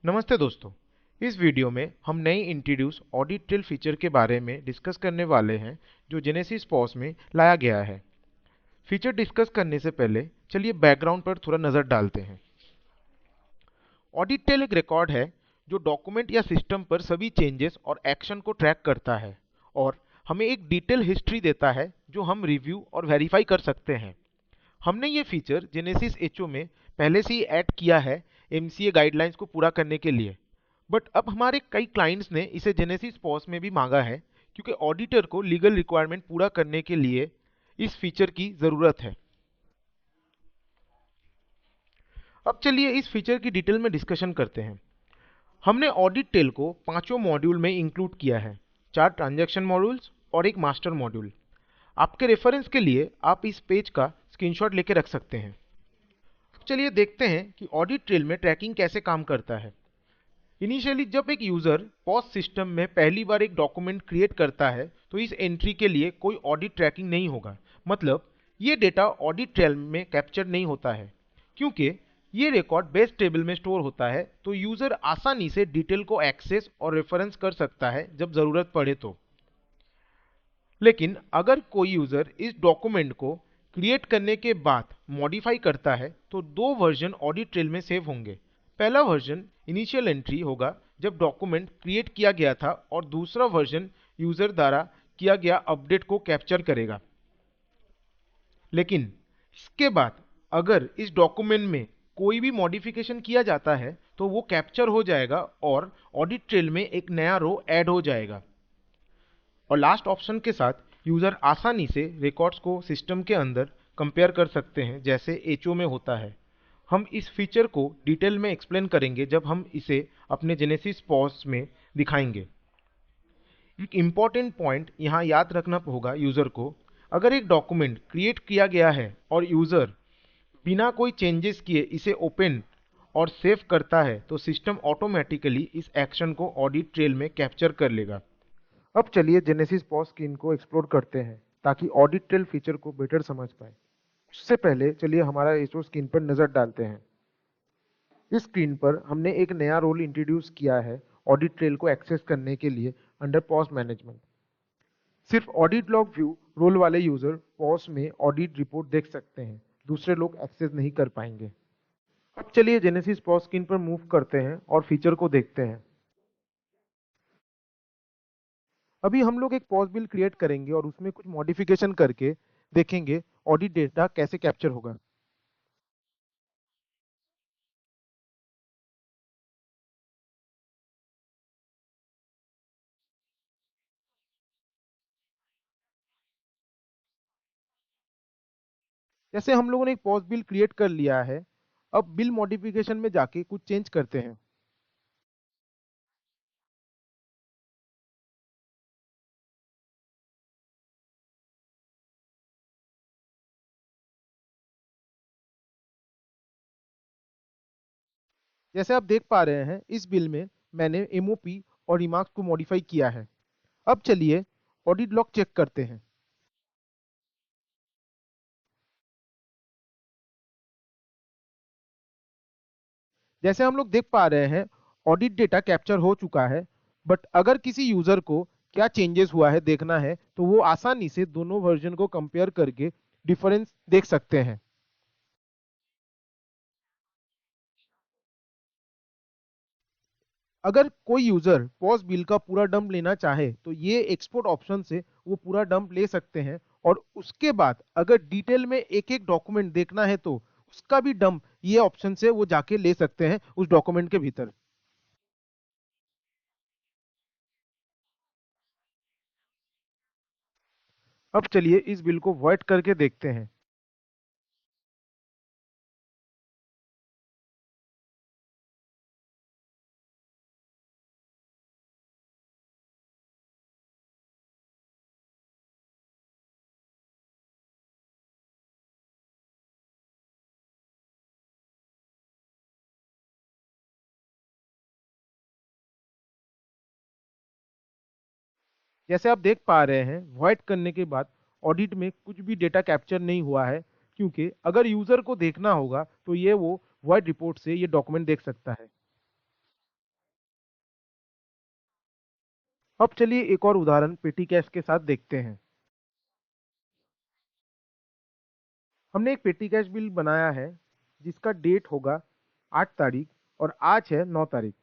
नमस्ते दोस्तों। इस वीडियो में हम नई इंट्रोड्यूस ऑडिट ट्रेल फीचर के बारे में डिस्कस करने वाले हैं जो जेनेसिस पॉस में लाया गया है। फीचर डिस्कस करने से पहले चलिए बैकग्राउंड पर थोड़ा नजर डालते हैं। ऑडिट ट्रेल एक रिकॉर्ड है जो डॉक्यूमेंट या सिस्टम पर सभी चेंजेस और एक्शन को ट्रैक करता है और हमें एक डिटेल हिस्ट्री देता है जो हम रिव्यू और वेरीफाई कर सकते हैं। हमने ये फीचर जेनेसिस एचओ में पहले से ही ऐड किया है एमसीए गाइडलाइंस को पूरा करने के लिए, बट अब हमारे कई क्लाइंट्स ने इसे जेनेसिस पॉस में भी मांगा है क्योंकि ऑडिटर को लीगल रिक्वायरमेंट पूरा करने के लिए इस फीचर की जरूरत है। अब चलिए इस फीचर की डिटेल में डिस्कशन करते हैं। हमने ऑडिट टेल को पांचों मॉड्यूल में इंक्लूड किया है, 4 ट्रांजैक्शन मॉड्यूल्स और एक मास्टर मॉड्यूल। आपके रेफरेंस के लिए आप इस पेज का स्क्रीनशॉट लेके रख सकते हैं। चलिए देखते हैं कि ऑडिट ट्रेल में ट्रैकिंग कैसे काम करता है। इनिशियली जब एक यूजर पॉस सिस्टम में पहली बार एक डॉक्यूमेंट क्रिएट करता है तो इस एंट्री के लिए कोई ऑडिट ट्रैकिंग नहीं होगा। मतलब ये डेटा ऑडिट ट्रेल में कैप्चर नहीं होता है क्योंकि ये रिकॉर्ड बेस टेबल में स्टोर होता है, तो यूजर आसानी से डिटेल को एक्सेस और रेफरेंस कर सकता है जब जरूरत पड़े तो। लेकिन अगर कोई यूजर इस डॉक्यूमेंट को क्रिएट करने के बाद मॉडिफाई करता है तो दो वर्जन ऑडिट ट्रेल में सेव होंगे। पहला वर्जन इनिशियल एंट्री होगा जब डॉक्यूमेंट क्रिएट किया गया था और दूसरा वर्जन यूजर द्वारा किया गया अपडेट को कैप्चर करेगा। लेकिन इसके बाद अगर इस डॉक्यूमेंट में कोई भी मॉडिफिकेशन किया जाता है तो वो कैप्चर हो जाएगा और ऑडिट ट्रेल में एक नया रो ऐड हो जाएगा। और लास्ट ऑप्शन के साथ यूजर आसानी से रिकॉर्ड्स को सिस्टम के अंदर कंपेयर कर सकते हैं जैसे एचओ में होता है। हम इस फीचर को डिटेल में एक्सप्लेन करेंगे जब हम इसे अपने जेनेसिस पॉस में दिखाएंगे। एक इम्पॉर्टेंट पॉइंट यहाँ याद रखना होगा यूजर को, अगर एक डॉक्यूमेंट क्रिएट किया गया है और यूजर बिना कोई चेंजेस किए इसे ओपन और सेव करता है तो सिस्टम ऑटोमेटिकली इस एक्शन को ऑडिट ट्रेल में कैप्चर कर लेगा। अब चलिए जेनेसिस पॉस स्क्रीन को एक्सप्लोर करते हैं ताकि ऑडिट ट्रेल फीचर को बेटर समझ पाए। उससे पहले चलिए हमारा एचओ स्क्रीन पर नजर डालते हैं। इस स्क्रीन पर हमने एक नया रोल इंट्रोड्यूस किया है ऑडिट ट्रेल को एक्सेस करने के लिए अंडर पॉस मैनेजमेंट। सिर्फ ऑडिट लॉग व्यू रोल वाले यूजर पॉस में ऑडिट रिपोर्ट देख सकते हैं, दूसरे लोग एक्सेस नहीं कर पाएंगे। अब चलिए जेनेसिस पॉस स्क्रीन पर मूव करते हैं और फीचर को देखते हैं। अभी हम लोग एक पॉज बिल क्रिएट करेंगे और उसमें कुछ मॉडिफिकेशन करके देखेंगे ऑडिट डेटा कैसे कैप्चर होगा। जैसे हम लोगों ने एक पॉज बिल क्रिएट कर लिया है, अब बिल मॉडिफिकेशन में जाके कुछ चेंज करते हैं। जैसे आप देख पा रहे हैं इस बिल में मैंने एमओपी और रिमार्क्स को मॉडिफाई किया है। अब चलिए ऑडिट लॉग चेक करते हैं। जैसे हम लोग देख पा रहे हैं ऑडिट डेटा कैप्चर हो चुका है, बट अगर किसी यूजर को क्या चेंजेस हुआ है देखना है तो वो आसानी से दोनों वर्जन को कंपेयर करके डिफरेंस देख सकते हैं। अगर कोई यूजर पॉज बिल का पूरा डंप लेना चाहे तो ये एक्सपोर्ट ऑप्शन से वो पूरा डंप ले सकते हैं और उसके बाद अगर डिटेल में एक एक डॉक्यूमेंट देखना है तो उसका भी डंप ये ऑप्शन से वो जाके ले सकते हैं उस डॉक्यूमेंट के भीतर। अब चलिए इस बिल को वॉइड करके देखते हैं। जैसे आप देख पा रहे हैं वॉइड करने के बाद ऑडिट में कुछ भी डेटा कैप्चर नहीं हुआ है, क्योंकि अगर यूजर को देखना होगा तो ये वो वॉइड रिपोर्ट से ये डॉक्यूमेंट देख सकता है। अब चलिए एक और उदाहरण पेटी कैश के साथ देखते हैं। हमने एक पेटी कैश बिल बनाया है जिसका डेट होगा 8 तारीख और आज है 9 तारीख।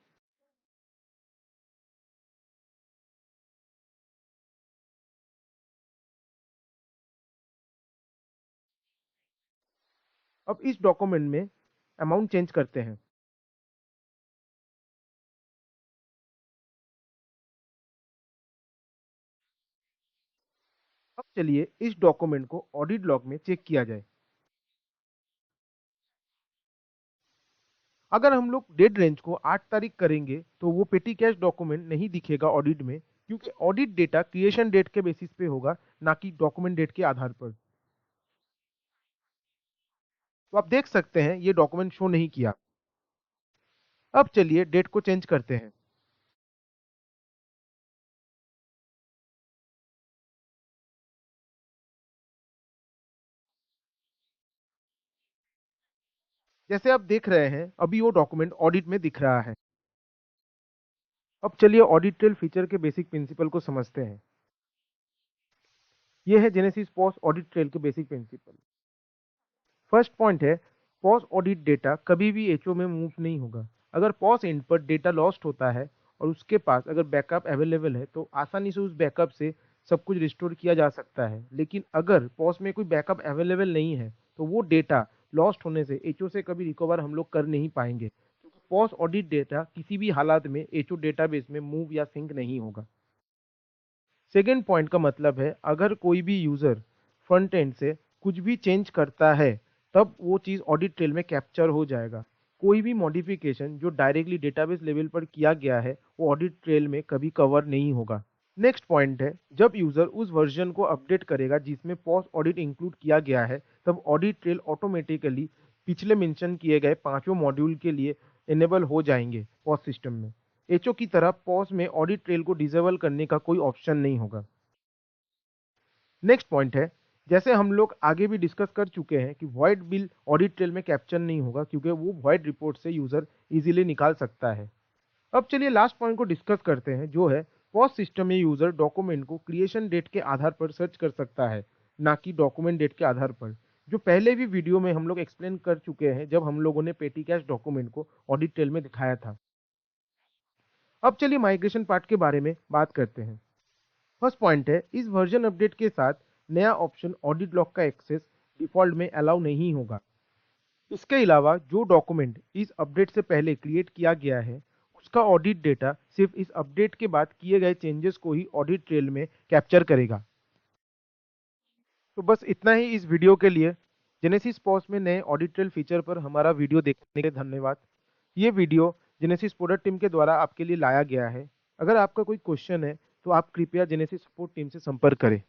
अब इस डॉक्यूमेंट में अमाउंट चेंज करते हैं। अब चलिए इस डॉक्यूमेंट को ऑडिट लॉग में चेक किया जाए। अगर हम लोग डेट रेंज को 8 तारीख करेंगे तो वो पेटी कैश डॉक्यूमेंट नहीं दिखेगा ऑडिट में, क्योंकि ऑडिट डेटा क्रिएशन डेट के बेसिस पे होगा, ना कि डॉक्यूमेंट डेट के आधार पर। तो आप देख सकते हैं ये डॉक्यूमेंट शो नहीं किया। अब चलिए डेट को चेंज करते हैं। जैसे आप देख रहे हैं अभी वो डॉक्यूमेंट ऑडिट में दिख रहा है। अब चलिए ऑडिट ट्रेल फीचर के बेसिक प्रिंसिपल को समझते हैं। ये है जेनेसिस पॉस ऑडिट ट्रेल के बेसिक प्रिंसिपल। फर्स्ट पॉइंट है, पॉस ऑडिट डेटा कभी भी एचओ में मूव नहीं होगा। अगर पॉस एंड पर डेटा लॉस्ट होता है और उसके पास अगर बैकअप अवेलेबल है तो आसानी से उस बैकअप से सब कुछ रिस्टोर किया जा सकता है। लेकिन अगर पॉस में कोई बैकअप अवेलेबल नहीं है तो वो डेटा लॉस्ट होने से एचओ से कभी रिकवर हम लोग कर नहीं पाएंगे, क्योंकि पॉस ऑडिट डेटा किसी भी हालात में एचओ डेटाबेस में मूव या सिंक नहीं होगा। सेकेंड पॉइंट का मतलब है, अगर कोई भी यूजर फ्रंट एंड से कुछ भी चेंज करता है तब वो चीज़ ऑडिट ट्रेल में कैप्चर हो जाएगा। कोई भी मॉडिफिकेशन जो डायरेक्टली डेटाबेस लेवल पर किया गया है वो ऑडिट ट्रेल में कभी कवर नहीं होगा। नेक्स्ट पॉइंट है, जब यूजर उस वर्जन को अपडेट करेगा जिसमें पॉस ऑडिट इंक्लूड किया गया है तब ऑडिट ट्रेल ऑटोमेटिकली पिछले मेंशन किए गए पांचों मॉड्यूल के लिए इनेबल हो जाएंगे पॉस सिस्टम में। एचओ की तरह पॉस में ऑडिट ट्रेल को डिसेबल करने का कोई ऑप्शन नहीं होगा। नेक्स्ट पॉइंट है, जैसे हम लोग आगे भी डिस्कस कर चुके हैं कि वॉइड बिल ऑडिट ट्रेल में कैप्चर नहीं होगा, क्योंकि वो वॉइड रिपोर्ट से यूजर इजीली निकाल सकता है। अब चलिए लास्ट पॉइंट को डिस्कस करते हैं, जो है पॉस सिस्टम में यूजर डॉक्यूमेंट को क्रिएशन डेट के आधार पर सर्च कर सकता है, ना कि डॉक्यूमेंट डेट के आधार पर, जो पहले भी वीडियो में हम लोग एक्सप्लेन कर चुके हैं जब हम लोगों ने पेटी कैश डॉक्यूमेंट को ऑडिट ट्रेल में दिखाया था। अब चलिए माइग्रेशन पार्ट के बारे में बात करते हैं। फर्स्ट पॉइंट है, इस वर्जन अपडेट के साथ नया ऑप्शन ऑडिट लॉग का एक्सेस डिफॉल्ट में अलाउ नहीं होगा। इसके अलावा जो डॉक्यूमेंट इस अपडेट से पहले क्रिएट किया गया है उसका ऑडिट डेटा सिर्फ इस अपडेट के बाद किए गए चेंजेस को ही ऑडिट ट्रेल में कैप्चर करेगा। तो बस इतना ही इस वीडियो के लिए। जेनेसिस पॉस में नए ऑडिट ट्रेल फीचर पर हमारा वीडियो देखने के लिए धन्यवाद। ये वीडियो जेनेसिस प्रोडक्ट टीम के द्वारा आपके लिए लाया गया है। अगर आपका कोई क्वेश्चन है तो आप कृपया जेनेसिस सपोर्ट टीम से संपर्क करें।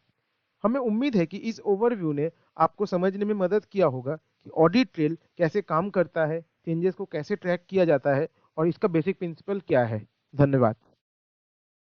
हमें उम्मीद है कि इस ओवरव्यू ने आपको समझने में मदद किया होगा कि ऑडिट ट्रेल कैसे काम करता है, चेंजेस को कैसे ट्रैक किया जाता है और इसका बेसिक प्रिंसिपल क्या है। धन्यवाद।